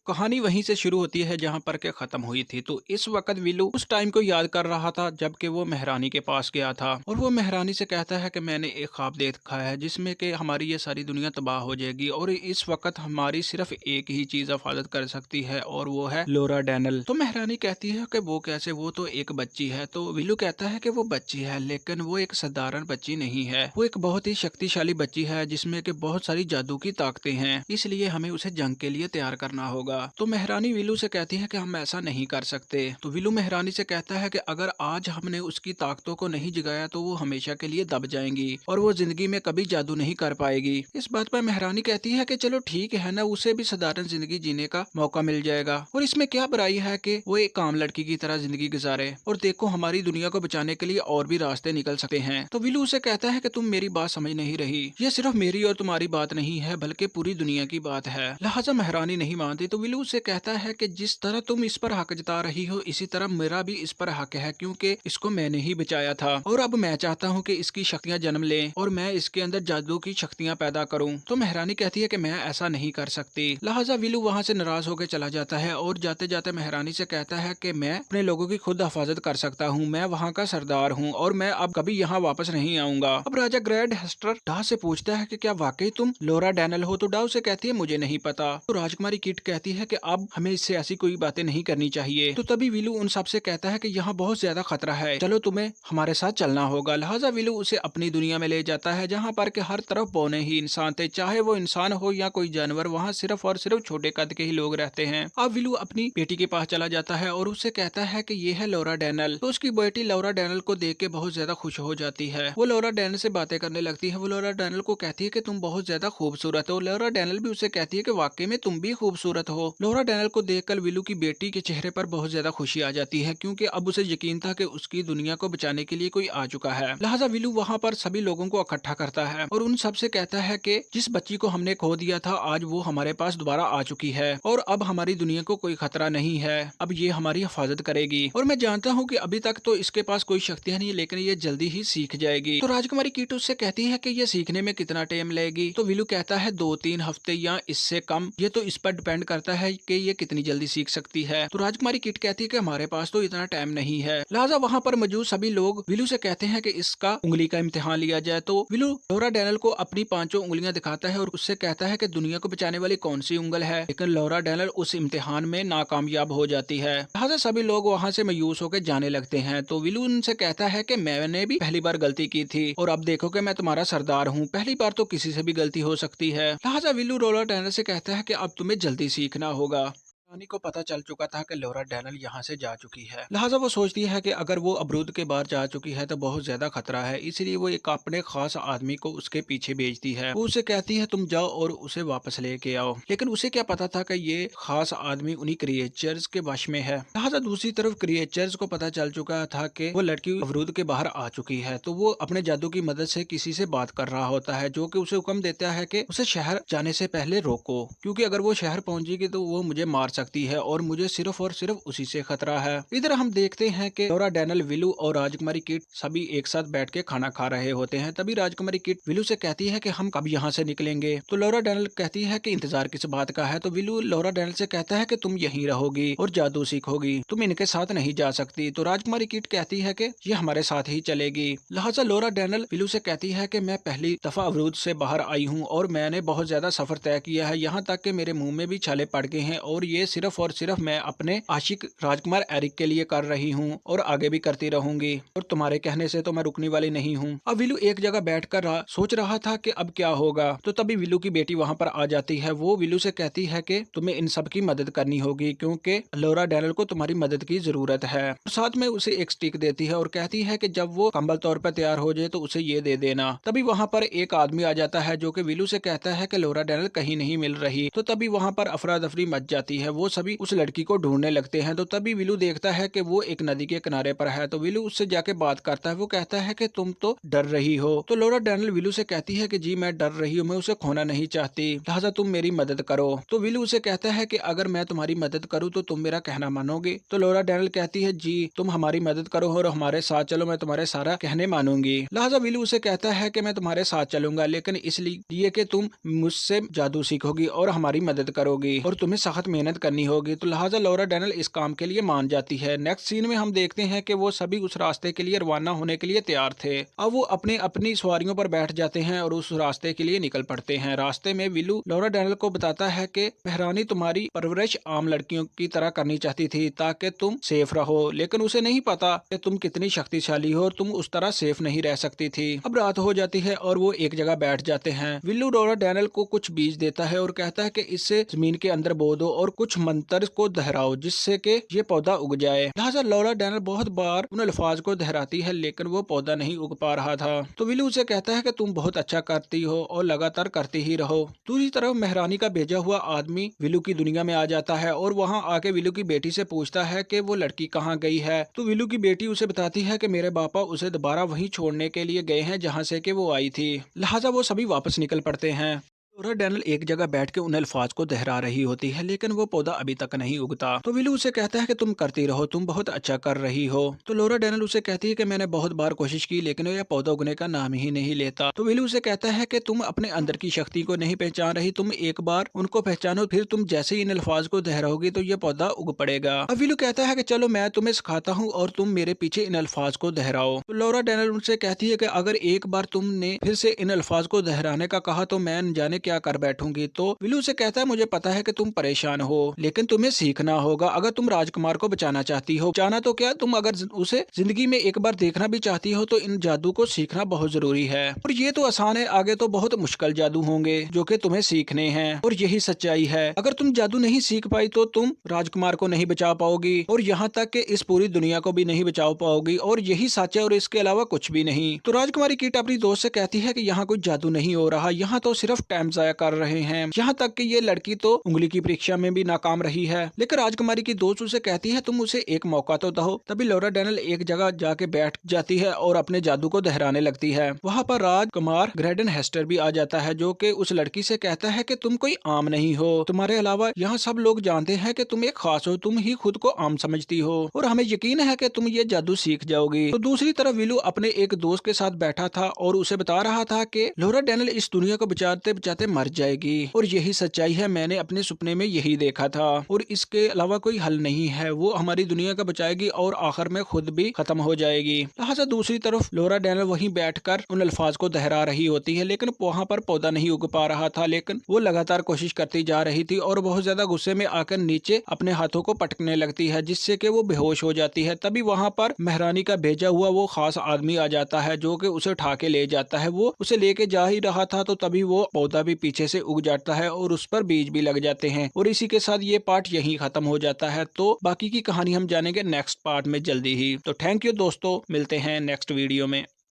कहानी वहीं से शुरू होती है जहाँ पर के खत्म हुई थी। तो इस वक्त विलू उस टाइम को याद कर रहा था जबकि वो मेहरानी के पास गया था और वो मेहरानी से कहता है कि मैंने एक ख्वाब देखा है जिसमें कि हमारी ये सारी दुनिया तबाह हो जाएगी और इस वक्त हमारी सिर्फ एक ही चीज हिफाजत कर सकती है और वो है लोरा डैनल। तो मेहरानी कहती है कि वो कैसे, वो तो एक बच्ची है। तो विलू कहता है कि वो बच्ची है लेकिन वो एक साधारण बच्ची नहीं है, वो एक बहुत ही शक्तिशाली बच्ची है जिसमें कि बहुत सारी जादू की ताकतें हैं, इसलिए हमें उसे जंग के लिए तैयार करना होगा। तो मेहरानी विलू से कहती है कि हम ऐसा नहीं कर सकते। तो विलू मेहरानी से कहता है कि अगर आज हमने उसकी ताकतों को नहीं जगाया तो वो हमेशा के लिए दब जाएंगी और वो जिंदगी में कभी जादू नहीं कर पाएगी। इस बात पर मेहरानी कहती है कि चलो ठीक है ना, उसे भी साधारण जिंदगी जीने का मौका मिल जाएगा और इसमें क्या बुराई है कि वो एक काम लड़की की तरह जिंदगी गुजारे और देखो हमारी दुनिया को बचाने के लिए और भी रास्ते निकल सकते हैं। तो विलू उसे कहता है कि तुम मेरी बात समझ नहीं रही, ये सिर्फ मेरी और तुम्हारी बात नहीं है बल्कि पूरी दुनिया की बात है। लिहाजा मेहरानी नहीं मानती। तो विलू से कहता है कि जिस तरह तुम इस पर हक जता रही हो इसी तरह मेरा भी इस पर हक है क्योंकि इसको मैंने ही बचाया था और अब मैं चाहता हूँ कि इसकी शक्तियाँ जन्म लें और मैं इसके अंदर जादू की शक्तियाँ पैदा करूँ। तो मेहरानी कहती है कि मैं ऐसा नहीं कर सकती। लिहाजा विलू वहाँ से नाराज होकर चला जाता है और जाते जाते मेहरानी से कहता है कि मैं अपने लोगों की खुद हिफाजत कर सकता हूँ, मैं वहाँ का सरदार हूँ और मैं अब कभी यहाँ वापस नहीं आऊंगा। अब राजा ग्रैंड हेस्टर डा से पूछता है कि क्या वाकई तुम लोरा डैनल हो? तो डा उसे कहती है मुझे नहीं पता। तो राजकुमारी किट कहती है कि अब हमें इससे ऐसी कोई बातें नहीं करनी चाहिए। तो तभी विलू उन सबसे कहता है कि यहाँ बहुत ज्यादा खतरा है, चलो तुम्हें हमारे साथ चलना होगा। लिहाजा विलू उसे अपनी दुनिया में ले जाता है जहाँ पर के हर तरफ बौने ही इंसान थे, चाहे वो इंसान हो या कोई जानवर, वहाँ सिर्फ और सिर्फ छोटे कद के ही लोग रहते हैं। अब विलू अपनी बेटी के पास चला जाता है और उससे कहता है कि ये है लोरा डैनल। तो उसकी बेटी लोरा डैनल को देख के बहुत ज्यादा खुश हो जाती है, वो लोरा डैनल से बातें करने लगती है। वो लोरा डैनल को कहती है कि तुम बहुत ज्यादा खूबसूरत हो। लोरा डैनल भी उसे कहती है कि वाकई में तुम भी खूबसूरत हो। लोरा डैनल को देखकर विलू की बेटी के चेहरे पर बहुत ज्यादा खुशी आ जाती है क्योंकि अब उसे यकीन था कि उसकी दुनिया को बचाने के लिए कोई आ चुका है। लिहाजा विलू वहाँ पर सभी लोगों को इकट्ठा करता है और उन सबसे कहता है कि जिस बच्ची को हमने खो दिया था आज वो हमारे पास दोबारा आ चुकी है और अब हमारी दुनिया को कोई खतरा नहीं है, अब ये हमारी हिफाजत करेगी और मैं जानता हूँ कि अभी तक तो इसके पास कोई शक्तियाँ नहीं लेकिन ये जल्दी ही सीख जाएगी। तो राजकुमारी कीट उससे कहती है कि ये सीखने में कितना टाइम लगेगी? तो विलू कहता है 2-3 हफ्ते या इससे कम, ये तो इस पर डिपेंड करता है कि ये कितनी जल्दी सीख सकती है। तो राजकुमारी किट कहती है कि हमारे पास तो इतना टाइम नहीं है। लिहाजा वहाँ पर मौजूद सभी लोग विलू से कहते हैं कि इसका उंगली का इम्तिहान लिया जाए। तो विलू लोरा डैनल को अपनी 5 उंगलियां दिखाता है और उससे कहता है कि दुनिया को बचाने वाली कौन सी उंगल है, लेकिन लोरा डैनल उस इम्तिहान में नाकामयाब हो जाती है। लिहाजा सभी लोग वहाँ से मायूस होकर जाने लगते हैं। तो विलू उनसे कहता है कि मैंने भी पहली बार गलती की थी और अब देखो कि मैं तुम्हारा सरदार हूँ, पहली बार तो किसी से भी गलती हो सकती है। लिहाजा विलू लोरा डैनल से कहता है कि अब तुम्हें जल्दी सीखना होगा। रानी को पता चल चुका था कि लोरा डैनल यहाँ से जा चुकी है। लिहाजा वो सोचती है कि अगर वो अबरूद के बाहर जा चुकी है तो बहुत ज्यादा खतरा है, इसलिए वो एक अपने खास आदमी को उसके पीछे भेजती है। वो उसे कहती है तुम जाओ और उसे वापस लेके आओ, लेकिन उसे क्या पता था कि ये खास आदमी उन्हीं क्रिएचर्स के वश में है। लिहाजा दूसरी तरफ क्रिएचर्स को पता चल चुका था कि वो लड़की अबरूद के बाहर आ चुकी है। तो वो अपने जादू की मदद से किसी से बात कर रहा होता है जो कि उसे हुक्म देता है कि उसे शहर जाने से पहले रोको, क्योंकि अगर वो शहर पहुंचेगी तो वो मुझे मार सकती है और मुझे सिर्फ और सिर्फ उसी से खतरा है। इधर हम देखते हैं कि लोरा डैनल, विलू और राजकुमारी किट सभी एक साथ बैठ के खाना खा रहे होते हैं। तभी राजकुमारी किट विलू से कहती है कि हम कब यहाँ से निकलेंगे? तो लोरा डैनल कहती है कि इंतजार किस बात का है? तो विलू लोरा डैनल से कहता है कि तुम यहीं रहोगी और जादू सीखोगी, तुम इनके साथ नहीं जा सकती। तो राजकुमारी किट कहती है कि ये हमारे साथ ही चलेगी। लिहाजा लोरा डैनल विलू से कहती है कि मैं पहली दफा अवरूद से बाहर आई हूँ और मैंने बहुत ज्यादा सफर तय किया है, यहाँ तक कि मेरे मुंह में भी छाले पड़ गए हैं और ये सिर्फ और सिर्फ मैं अपने आशिक राजकुमार एरिक के लिए कर रही हूँ और आगे भी करती रहूंगी और तुम्हारे कहने से तो मैं रुकने वाली नहीं हूँ। अब विलू एक जगह बैठकर सोच रहा था कि अब क्या होगा। तो तभी विलू की बेटी वहाँ पर आ जाती है। वो विलू से कहती है कि तुम्हें इन सब की मदद करनी होगी क्योंकि लोरा डैनल को तुम्हारी मदद की जरूरत है। और साथ में उसे एक स्टिक देती है और कहती है कि जब वो कंबल तौर पर तैयार हो जाए तो उसे ये दे देना। तभी वहाँ पर एक आदमी आ जाता है जो कि विलू से कहता है कि लोरा डैनल कहीं नहीं मिल रही। तो तभी वहाँ पर अफरा दफरी मच जाती है, वो सभी उस लड़की को ढूंढने लगते हैं। तो तभी विलू देखता है कि वो एक नदी के किनारे पर है। तो विलू उससे जाके बात करता है। वो कहता है कि तुम तो डर रही हो। तो लोरा डैनल विलू से कहती है कि जी मैं डर रही हूँ, मैं उसे खोना नहीं चाहती, लिहाजा तुम मेरी मदद करो। तो विलू उसे कहता है कि अगर मैं तुम्हारी मदद करूँ तो तुम मेरा कहना मानोगे? तो लोरा डैनल कहती है जी तुम हमारी मदद करो और हमारे साथ चलो, मैं तुम्हारे सारा कहने मानूंगी। लिहाजा विलू उसे कहता है कि मैं तुम्हारे साथ चलूंगा लेकिन इसलिए कि तुम मुझसे जादू सीखोगी और हमारी मदद करोगी और तुम्हें सख्त मेहनत करनी करनी होगी। तो लिहाजा लॉरा डैनियल इस काम के लिए मान जाती है। नेक्स्ट सीन में हम देखते हैं कि वो सभी उस रास्ते के लिए रवाना होने के लिए तैयार थे। अब वो अपनी अपनी सवारियों पर बैठ जाते हैं और उस रास्ते के लिए निकल पड़ते हैं। रास्ते में विलू लॉरा डैनियल को बताता है कि महारानी तुम्हारी परवरिश आम लड़कियों की तरह करनी चाहती थी ताकि तुम सेफ रहो, लेकिन उसे नहीं पता कि तुम कितनी शक्तिशाली हो और तुम उस तरह सेफ नहीं रह सकती थी। अब रात हो जाती है और वो एक जगह बैठ जाते हैं। विल्लू लॉरा डैनियल को कुछ बीज देता है और कहता है कि इससे जमीन के अंदर बो दो और कुछ मंत्र को दोहराओ जिससे कि ये पौधा उग जाए। लिहाजा लॉरा डैनियल बहुत बार उन अल्फाज को दोहराती है लेकिन वो पौधा नहीं उग पा रहा था। तो विल्लू उसे कहता है कि तुम बहुत अच्छा करती हो और लगातार करती ही रहो। दूसरी तरफ महारानी का भेजा हुआ आदमी विल्लू की दुनिया में आ जाता है और वहाँ आके विल्लू की बेटी से पूछता है कि वो लड़की कहाँ गई है। तो विल्लू की बेटी उसे बताती है कि मेरे पापा उसे दोबारा वहीं छोड़ने के लिए गए हैं जहाँ से कि वो आई थी। लिहाजा वो सभी वापस निकल पड़ते हैं। लॉरा डैनियल एक जगह बैठ के उन अल्फाज को दोहरा रही होती है लेकिन वो पौधा अभी तक नहीं उगता। तो विलू उसे कहता है कि तुम करती रहो, तुम बहुत अच्छा कर रही हो। तो लॉरा डैनियल उसे कहती है कि मैंने बहुत बार कोशिश की लेकिन यह पौधा उगने का नाम ही नहीं लेता। तो विलू उसे कहता है कि तुम अपने अंदर की शक्ति को नहीं पहचान रही, तुम एक बार उनको पहचानो, फिर तुम जैसे ही इन अल्फाज को दोहराओगी तो यह पौधा उग पड़ेगा। अब विलू कहता है कि चलो मैं तुम्हें सिखाता हूँ और तुम मेरे पीछे इन अल्फाज को दोहराओ। तो लॉरा डैनियल उनसे कहती है कि अगर एक बार तुमने फिर से इन अल्फाज को दोहराने का कहा तो मैं न जाने क्या कर बैठूंगी। तो विलू से कहता है मुझे पता है कि तुम परेशान हो लेकिन तुम्हें सीखना होगा अगर तुम राजकुमार को बचाना चाहती हो। जाना तो क्या, तुम अगर उसे जिंदगी में एक बार देखना भी चाहती हो तो इन जादू को सीखना बहुत जरूरी है। और ये तो आसान है, आगे तो बहुत मुश्किल जादू होंगे जो कि तुम्हें सीखने हैं। और यही सच्चाई है, अगर तुम जादू नहीं सीख पाई तो तुम राजकुमार को नहीं बचा पाओगी और यहाँ तक कि इस पूरी दुनिया को भी नहीं बचा पाओगी। और यही सच है और इसके अलावा कुछ भी नहीं। तो राजकुमारी कीट अपनी दोस्त से कहती है कि यहाँ कोई जादू नहीं हो रहा, यहाँ तो सिर्फ टाइम जाया कर रहे हैं। यहाँ तक कि ये लड़की तो उंगली की परीक्षा में भी नाकाम रही है। लेकिन राजकुमारी की दोस्त उसे कहती है तुम उसे एक मौका तो दो। तभी लॉरा डैनियल एक जगह जाके बैठ जाती है और अपने जादू को दोहराने लगती है। वहाँ पर राजकुमार ग्रेडन हेस्टर भी आ जाता है जो कि उस लड़की से कहता है कि तुम कोई आम नहीं हो, तुम्हारे अलावा यहाँ सब लोग जानते हैं कि तुम एक खास हो, तुम ही खुद को आम समझती हो और हमें यकीन है कि तुम ये जादू सीख जाओगी। तो दूसरी तरफ विलू अपने एक दोस्त के साथ बैठा था और उसे बता रहा था कि लॉरा डैनियल इस दुनिया को बचाते बचाते मर जाएगी और यही सच्चाई है, मैंने अपने सपने में यही देखा था और इसके अलावा कोई हल नहीं है, वो हमारी दुनिया का बचाएगी और आखिर में खुद भी खत्म हो जाएगी। लिहाजा दूसरी तरफ लॉरा डैनियल वहीं बैठकर उन अल्फाज को दोहरा रही होती है लेकिन वहां पर पौधा नहीं उग पा रहा था। लेकिन वो लगातार कोशिश करती जा रही थी और बहुत ज्यादा गुस्से में आकर नीचे अपने हाथों को पटकने लगती है जिससे कि वो बेहोश हो जाती है। तभी वहां पर महारानी का भेजा हुआ वो खास आदमी आ जाता है जो कि उसे उठा के ले जाता है। वो उसे लेके जा ही रहा था तो तभी वो पौधा भी पीछे से उग जाता है और उस पर बीज भी लग जाते हैं। और इसी के साथ ये पार्ट यहीं खत्म हो जाता है। तो बाकी की कहानी हम जानेंगे नेक्स्ट पार्ट में जल्दी ही। तो थैंक यू दोस्तों, मिलते हैं नेक्स्ट वीडियो में।